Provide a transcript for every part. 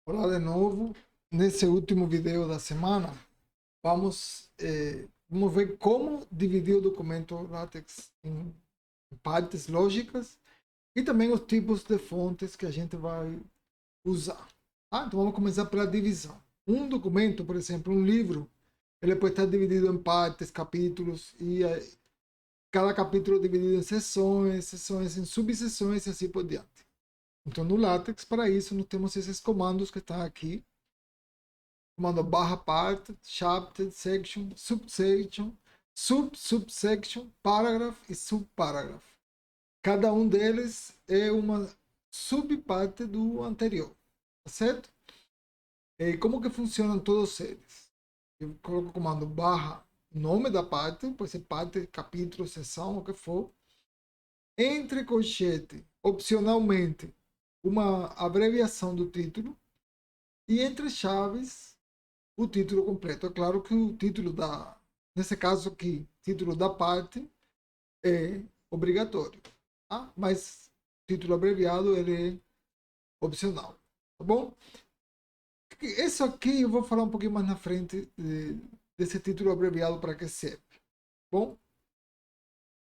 Olá de novo. Nesse último vídeo da semana, vamos ver como dividir o documento LaTeX em partes lógicas e também os tipos de fontes que a gente vai usar. Tá? Então vamos começar pela divisão. Um documento, por exemplo, um livro, ele pode estar dividido em partes, capítulos, e cada capítulo é dividido em seções, seções em subseções e assim por diante. Então no LaTeX, para isso, nós temos esses comandos que estão aqui. Comando barra part, chapter, section, subsection, subsection, paragraph e subparagraph. Cada um deles é uma subparte do anterior, tá certo? E como que funcionam todos eles? Eu coloco o comando barra nome da parte, pode ser parte, capítulo, seção, o que for. Entre colchete, opcionalmente, uma abreviação do título. E entre chaves, o título completo. É claro que o título nesse caso aqui, título da parte é obrigatório, tá? Mas título abreviado ele é opcional, tá bom? Isso aqui eu vou falar um pouquinho mais na frente desse título abreviado para que serve. Bom,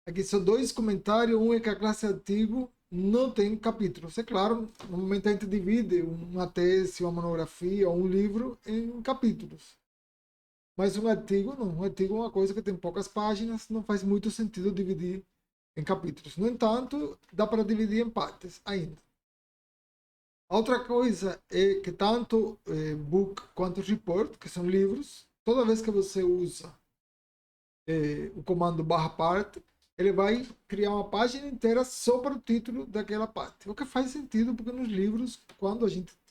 aqui são dois comentários. Um é que a classe artigo não tem capítulos. É claro, normalmente a gente divide uma tese, uma monografia ou um livro em capítulos. Mas um artigo não. Um artigo é uma coisa que tem poucas páginas, não faz muito sentido dividir em capítulos. No entanto, dá para dividir em partes ainda. Outra coisa é que tanto book quanto report, que são livros, toda vez que você usa o comando barra parte, ele vai criar uma página inteira só para o título daquela parte. O que faz sentido, porque nos livros, quando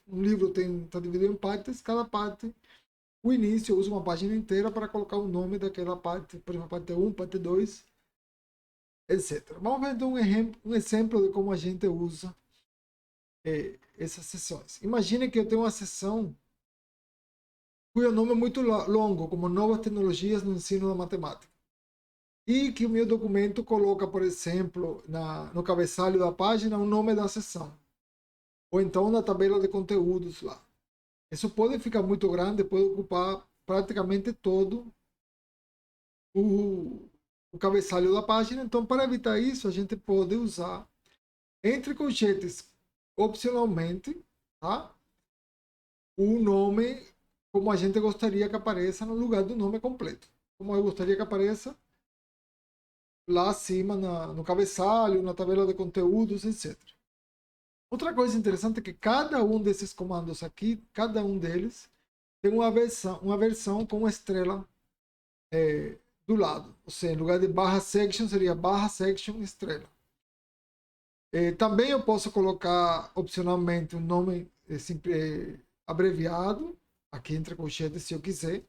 um livro está dividido em partes, cada parte o início, eu uso uma página inteira para colocar o nome daquela parte, por exemplo, parte 1, parte 2, etc. Vamos ver então um exemplo de como a gente usa essas sessões. Imagine que eu tenho uma sessão cujo nome é muito longo, como Novas Tecnologias no Ensino da Matemática. E que o meu documento coloca, por exemplo, no cabeçalho da página, o nome da sessão. Ou então na tabela de conteúdos lá. Isso pode ficar muito grande, pode ocupar praticamente todo o, o cabeçalho da página. Então, para evitar isso, a gente pode usar entre colchetes, opcionalmente, tá? O nome como a gente gostaria que apareça no lugar do nome completo. Como eu gostaria que apareça lá acima no cabeçalho, na tabela de conteúdos, etc. Outra coisa interessante é que cada um desses comandos aqui, cada um deles, tem uma versão com estrela do lado. Ou seja, em lugar de barra section, seria barra section estrela. Também eu posso colocar opcionalmente um nome abreviado, aqui entre colchetes, se eu quiser.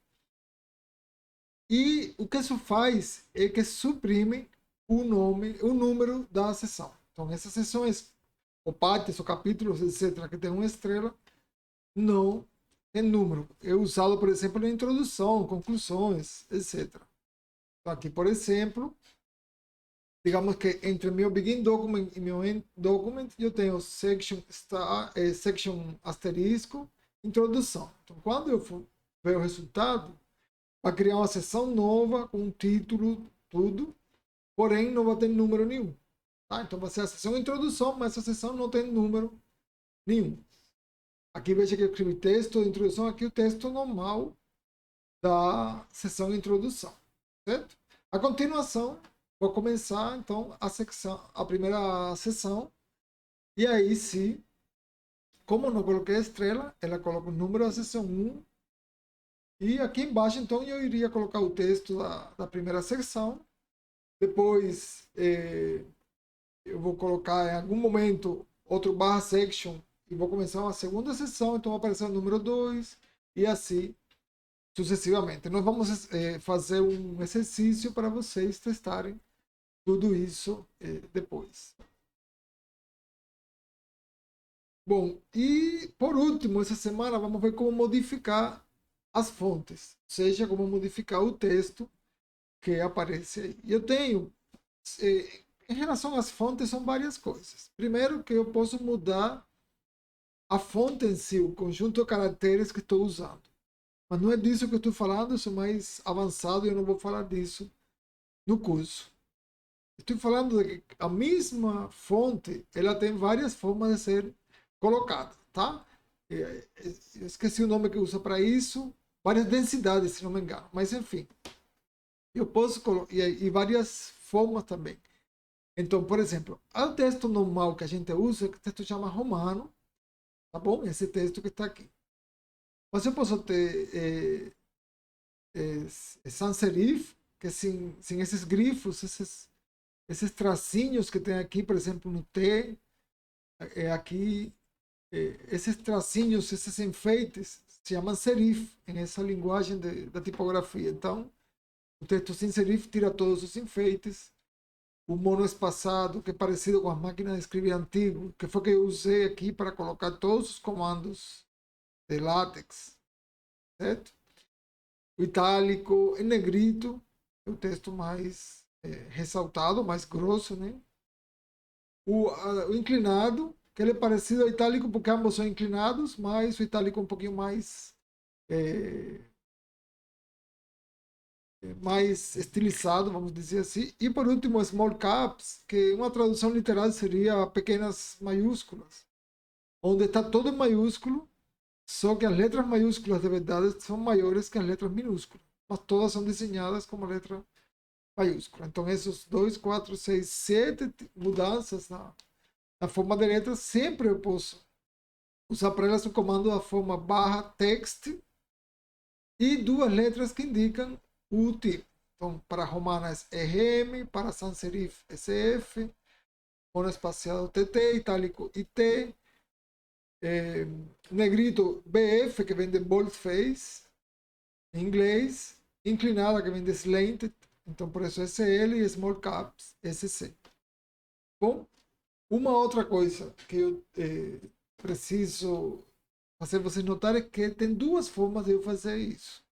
E o que isso faz é que suprime o número da sessão. Então, essas sessões, ou partes, ou capítulos, etc., que tem uma estrela, não tem número. É usado, por exemplo, na introdução, conclusões, etc. Então, aqui, por exemplo, digamos que entre meu begin document e meu end document eu tenho section asterisco, introdução. Então, quando eu for ver o resultado, vai criar uma seção nova com título, tudo, porém não vai ter número nenhum. Tá? Então vai ser a seção introdução, mas essa seção não tem número nenhum. Aqui veja que eu escrevi texto de introdução, aqui o texto normal da seção introdução, certo? A continuação, vou começar então a primeira sessão, e aí se, como eu não coloquei a estrela, ela coloca o número da sessão 1, e aqui embaixo então eu iria colocar o texto da primeira sessão, depois eu vou colocar em algum momento outro barra section e vou começar uma segunda sessão, então vai aparecer o número 2 e assim sucessivamente. Nós vamos fazer um exercício para vocês testarem tudo isso depois. Bom, e por último, essa semana vamos ver como modificar as fontes, ou seja, como modificar o texto que aparece aí. E eu tenho, em relação às fontes, são várias coisas. Primeiro, que eu posso mudar a fonte em si, o conjunto de caracteres que estou usando. Mas não é disso que eu estou falando, isso é mais avançado e eu não vou falar disso no curso. Estou falando de que a mesma fonte, ela tem várias formas de ser colocada, tá? Eu esqueci o nome que usa para isso, várias densidades, se não me engano, mas enfim. Eu posso colocar, e várias formas também. Então, por exemplo, o texto normal que a gente usa, que o texto chama romano, tá bom? Esse texto que está aqui. Mas eu posso ter sans serif, que sem esses grifos, esses tracinhos que tem aqui, por exemplo, no T, aqui, esses tracinhos, esses enfeites, se chamam serif, em essa linguagem da tipografia. Então, o texto sem serif tira todos os enfeites. O monoespaçado, que é parecido com as máquinas de escrever antigo, que foi que eu usei aqui para colocar todos os comandos de látex, certo? O itálico, em negrito, é o texto mais ressaltado, mais grosso, né? O inclinado, que ele é parecido ao itálico porque ambos são inclinados, mas o itálico é um pouquinho mais estilizado, vamos dizer assim. E por último, small caps, que uma tradução literal seria pequenas maiúsculas, onde está todo em maiúsculo, só que as letras maiúsculas de verdade são maiores que as letras minúsculas, mas todas são desenhadas como letra maiúscula. Então, esses 2, 4, 6, 7 mudanças na forma de letra, sempre eu posso usar para elas o comando da forma barra text e duas letras que indicam o tipo. Então, para romanas RM, para sans serif SF, monoespaciado TT, itálico IT, negrito BF, que vem de boldface, em inglês, inclinada, que vem de slanted, então por isso SL e small caps SC. Bom, uma outra coisa que eu preciso fazer vocês notarem é que tem duas formas de eu fazer isso.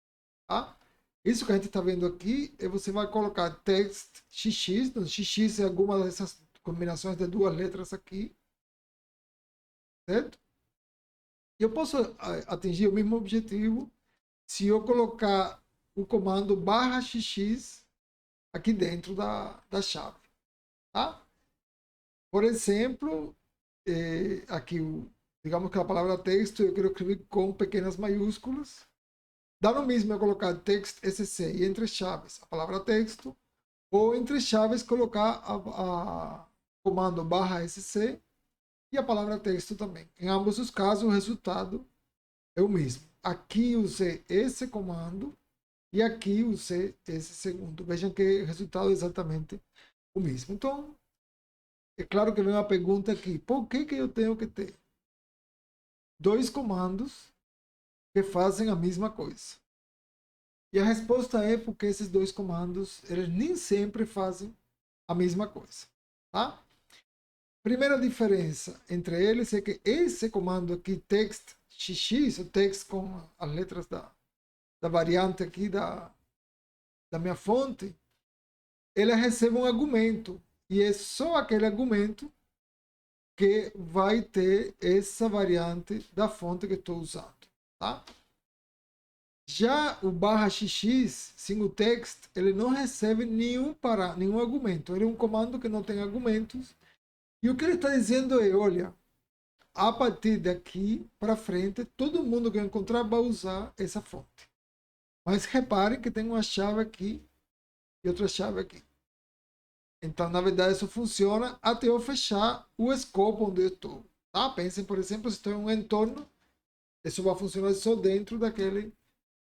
Tá? Isso que a gente está vendo aqui, você vai colocar text XX, então XX é alguma dessas combinações de duas letras aqui, certo? E eu posso atingir o mesmo objetivo se eu colocar o comando barra XX aqui dentro da chave, tá? Por exemplo, aqui, digamos que a palavra texto eu quero escrever com pequenas maiúsculas. Dá no mesmo eu colocar text SC e entre chaves a palavra texto, ou entre chaves colocar a comando barra SC e a palavra texto também. Em ambos os casos, o resultado é o mesmo. Aqui usei esse comando e aqui usei esse segundo. Vejam que o resultado é exatamente o mesmo. Então, é claro que vem uma pergunta aqui. Por que eu tenho que ter dois comandos que fazem a mesma coisa? E a resposta é porque esses dois comandos, eles nem sempre fazem a mesma coisa. Tá? Primeira diferença entre eles é que esse comando aqui, text xx, o text com as letras da variante aqui da minha fonte, ele recebe um argumento. E é só aquele argumento que vai ter essa variante da fonte que estou usando. Tá? Já o barra xx, sem o text, ele não recebe nenhum argumento. Ele é um comando que não tem argumentos. E o que ele está dizendo é, olha, a partir daqui para frente, todo mundo que eu encontrar vai usar essa fonte. Mas reparem que tem uma chave aqui e outra chave aqui. Então, na verdade, isso funciona até eu fechar o escopo onde eu estou. Tá? Pensem, por exemplo, se estou em um entorno, isso vai funcionar só dentro daquele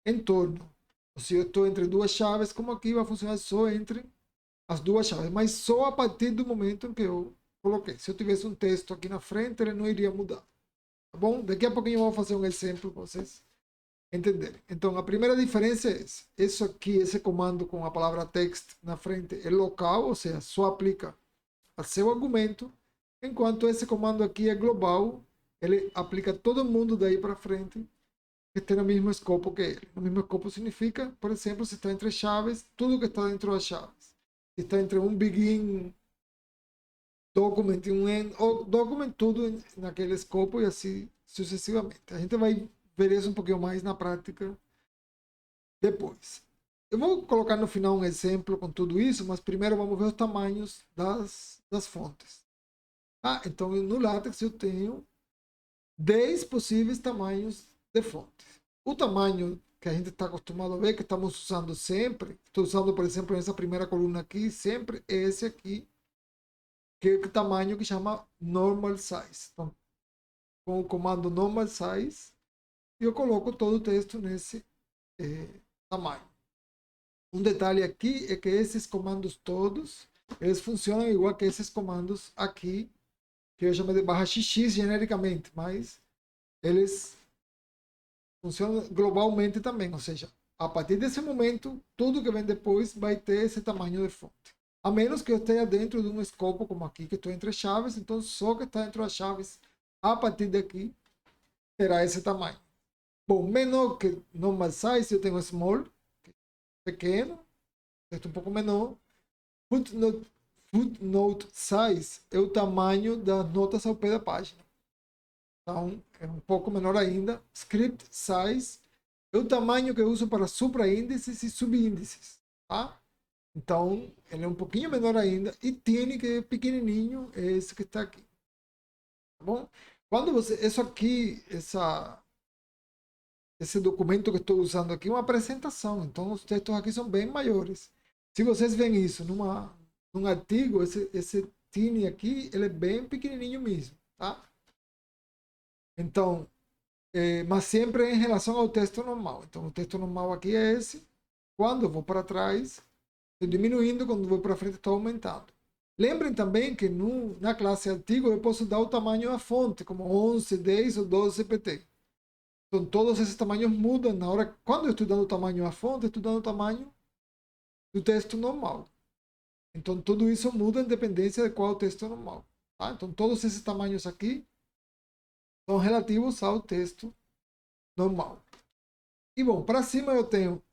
entorno. Se eu estou entre duas chaves, como aqui, vai funcionar só entre as duas chaves, mas só a partir do momento em que eu coloquei. Se eu tivesse um texto aqui na frente, ele não iria mudar. Tá bom? Daqui a pouquinho eu vou fazer um exemplo para vocês entenderem. Então, a primeira diferença é essa. Isso aqui, esse comando com a palavra text na frente é local, ou seja, só aplica a seu argumento, enquanto esse comando aqui é global, ele aplica todo mundo daí para frente que tem o mesmo escopo que ele. O mesmo escopo significa, por exemplo, se está entre chaves, tudo que está dentro das chaves. Se está entre um begin document em um end, ou document tudo naquele escopo e assim sucessivamente. A gente vai ver isso um pouquinho mais na prática depois. Eu vou colocar no final um exemplo com tudo isso, mas primeiro vamos ver os tamanhos das fontes. Então no LaTeX eu tenho 10 possíveis tamanhos de fontes. O tamanho que a gente está acostumado a ver, que estamos usando sempre, estou usando, por exemplo, nessa primeira coluna aqui, sempre é esse aqui, que é o tamanho que chama normal size. Então, com o comando normal size, eu coloco todo o texto nesse tamanho. Um detalhe aqui é que esses comandos todos, eles funcionam igual que esses comandos aqui, que eu chamo de /xx genericamente, mas eles funcionam globalmente também, ou seja, a partir desse momento, tudo que vem depois vai ter esse tamanho de fonte. A menos que eu esteja dentro de um escopo como aqui, que estou entre chaves, então só que está entre as chaves, a partir daqui, terá esse tamanho. Bom, menor que normal size, eu tenho small, pequeno, texto um pouco menor. Footnote size é o tamanho das notas ao pé da página. Então, é um pouco menor ainda. Script size é o tamanho que eu uso para supraíndices e subíndices. Tá? Então, ele é um pouquinho menor ainda. E tiny, que é pequenininho, é esse que está aqui. Tá bom? Quando você... Isso aqui, esse documento que estou usando aqui é uma apresentação. Então, os textos aqui são bem maiores. Se vocês veem isso num artigo, esse tiny aqui, ele é bem pequenininho mesmo. Tá? Então, mas sempre em relação ao texto normal. Então, o texto normal aqui é esse. Quando eu vou para trás, estou diminuindo. Quando eu vou para frente, estou aumentando. Lembrem também que na classe artigo eu posso dar o tamanho da fonte, como 11, 10 ou 12 CPT. Então, todos esses tamanhos mudam na hora. Quando eu estou dando o tamanho da fonte, eu estou dando o tamanho do texto normal. Então, tudo isso muda em dependência de qual é o texto normal. Tá? Então, todos esses tamanhos aqui são relativos ao texto normal. E bom, para cima eu tenho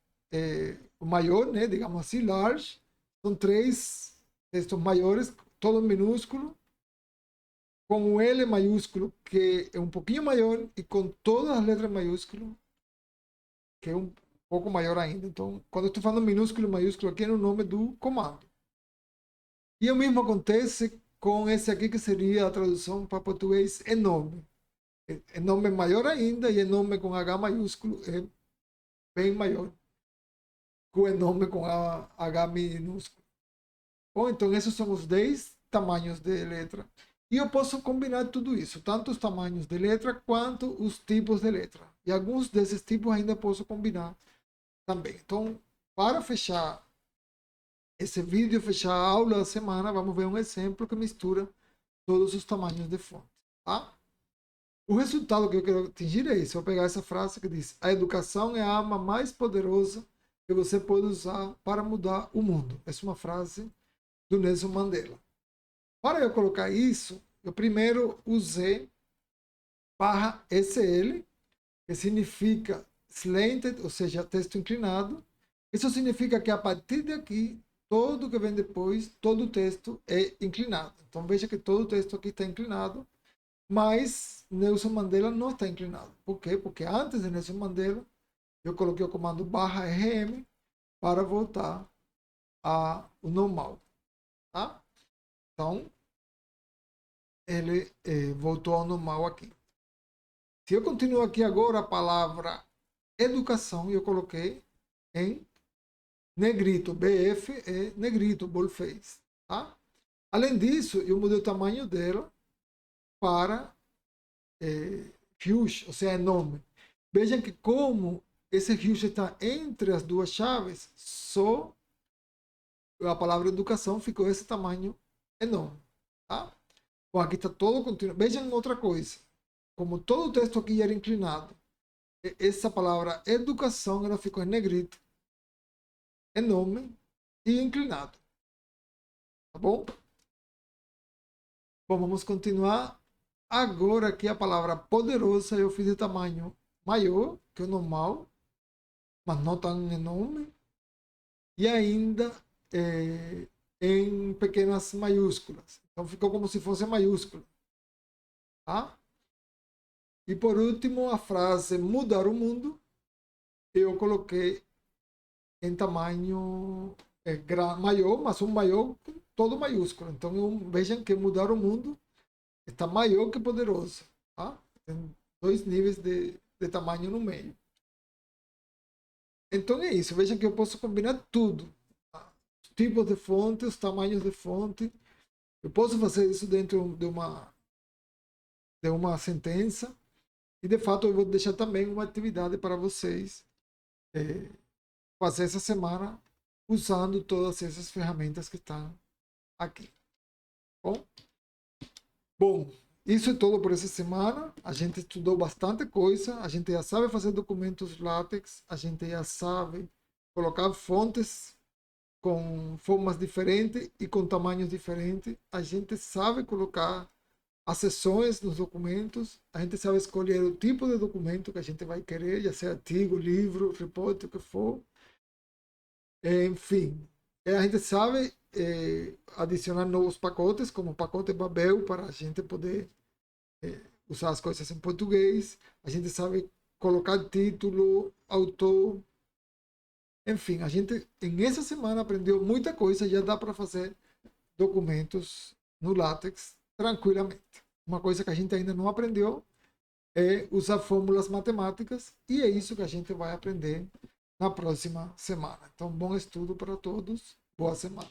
o maior, né, digamos assim, large. São 3 textos maiores, todo minúsculo, com o L maiúsculo, que é um pouquinho maior, e com todas as letras maiúsculas, que é um pouco maior ainda. Então, quando eu estou falando minúsculo e maiúsculo, aqui é no nome do comando. E o mesmo acontece com esse aqui, que seria a tradução para português enorme. Enorme é maior ainda, e enorme com H maiúsculo é bem maior que o enorme com H minúsculo. Bom, então esses são os 10 tamanhos de letra. E eu posso combinar tudo isso, tanto os tamanhos de letra quanto os tipos de letra. E alguns desses tipos ainda posso combinar também. Então, para fechar esse vídeo, fechar a aula da semana, vamos ver um exemplo que mistura todos os tamanhos de fonte. Tá? O resultado que eu quero atingir é isso. Eu vou pegar essa frase que diz: a educação é a arma mais poderosa que você pode usar para mudar o mundo. Essa é uma frase do Nelson Mandela. Para eu colocar isso, eu primeiro usei /SL, que significa slanted, ou seja, texto inclinado. Isso significa que a partir daqui, todo que vem depois, todo o texto é inclinado. Então veja que todo o texto aqui está inclinado, mas Nelson Mandela não está inclinado. Por quê? Porque antes de Nelson Mandela, eu coloquei o comando /RM para voltar ao normal. Tá? Então, ele voltou ao normal aqui. Se eu continuo aqui agora, a palavra educação, eu coloquei em negrito. BF é negrito, boldface. Tá? Além disso, eu mudei o tamanho dela para huge, ou seja, enorme. Vejam que como esse huge está entre as duas chaves, só a palavra educação ficou esse tamanho enorme. Tá? Bom, aqui está todo continuo. Vejam outra coisa. Como todo o texto aqui era inclinado, essa palavra educação ela ficou em negrito, enorme e inclinado. Tá bom? Bom, vamos continuar. Agora aqui a palavra poderosa eu fiz de tamanho maior que o normal, mas não tão enorme. E ainda em pequenas maiúsculas. Então ficou como se fosse maiúscula. Tá? E por último, a frase mudar o mundo, eu coloquei em tamanho maior, mas um maior todo maiúsculo. Então vejam que mudar o mundo está maior que poderoso. Tá? Tem dois níveis de tamanho no meio. Então é isso. Vejam que eu posso combinar tudo. Tá? Os tipos de fonte, os tamanhos de fonte. Eu posso fazer isso dentro de uma sentença. E de fato eu vou deixar também uma atividade para vocês fazer essa semana usando todas essas ferramentas que estão aqui. Bom, bom, isso é tudo por essa semana. A gente estudou bastante coisa. A gente já sabe fazer documentos látex. A gente já sabe colocar fontes com formas diferentes e com tamanhos diferentes. A gente sabe colocar as seções nos documentos. A gente sabe escolher o tipo de documento que a gente vai querer, já seja artigo, livro, reporte, o que for. Enfim, a gente sabe adicionar novos pacotes, como o pacote Babel, para a gente poder usar as coisas em português. A gente sabe colocar título, autor. Enfim, a gente em essa semana aprendeu muita coisa. Já dá para fazer documentos no LaTeX tranquilamente. Uma coisa que a gente ainda não aprendeu é usar fórmulas matemáticas, e é isso que a gente vai aprender na próxima semana. Então, bom estudo para todos. Boa semana.